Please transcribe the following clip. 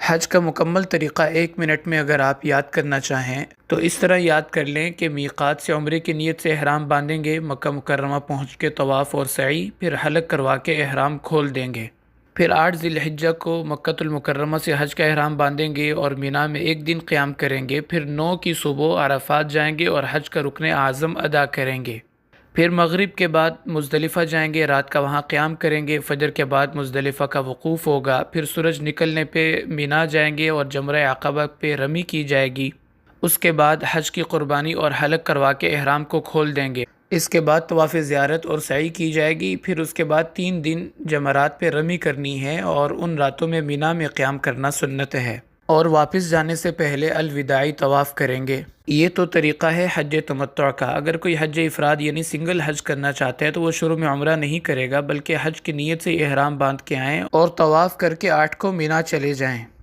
حج کا مکمل طریقہ 1 منٹ میں اگر آپ یاد کرنا چاہیں تو اس طرح یاد کر لیں کہ میقات سے عمرے کی نیت سے احرام باندھیں گے، مکہ مکرمہ پہنچ کے طواف اور سعی، پھر حلق کروا کے احرام کھول دیں گے، پھر 8 ذی الحجہ کو مکۃ المکرمہ سے حج کا احرام باندھیں گے اور مینا میں 1 دن قیام کریں گے، پھر 9 کی صبح عرفات جائیں گے اور حج کا رکن اعظم ادا کریں گے، پھر مغرب کے بعد مزدلفہ جائیں گے، رات کا وہاں قیام کریں گے، فجر کے بعد مزدلفہ کا وقوف ہوگا، پھر سورج نکلنے پہ مینا جائیں گے اور جمرہ عقبہ پہ رمی کی جائے گی، اس کے بعد حج کی قربانی اور حلق کروا کے احرام کو کھول دیں گے، اس کے بعد طواف زیارت اور سعی کی جائے گی، پھر اس کے بعد 3 دن جمرات پہ رمی کرنی ہے اور ان راتوں میں مینا میں قیام کرنا سنت ہے، اور واپس جانے سے پہلے الوداعی طواف کریں گے۔ یہ تو طریقہ ہے حج تمتع کا۔ اگر کوئی حج افراد یعنی سنگل حج کرنا چاہتا ہے تو وہ شروع میں عمرہ نہیں کرے گا، بلکہ حج کی نیت سے احرام باندھ کے آئیں اور طواف کر کے 8 کو مینا چلے جائیں۔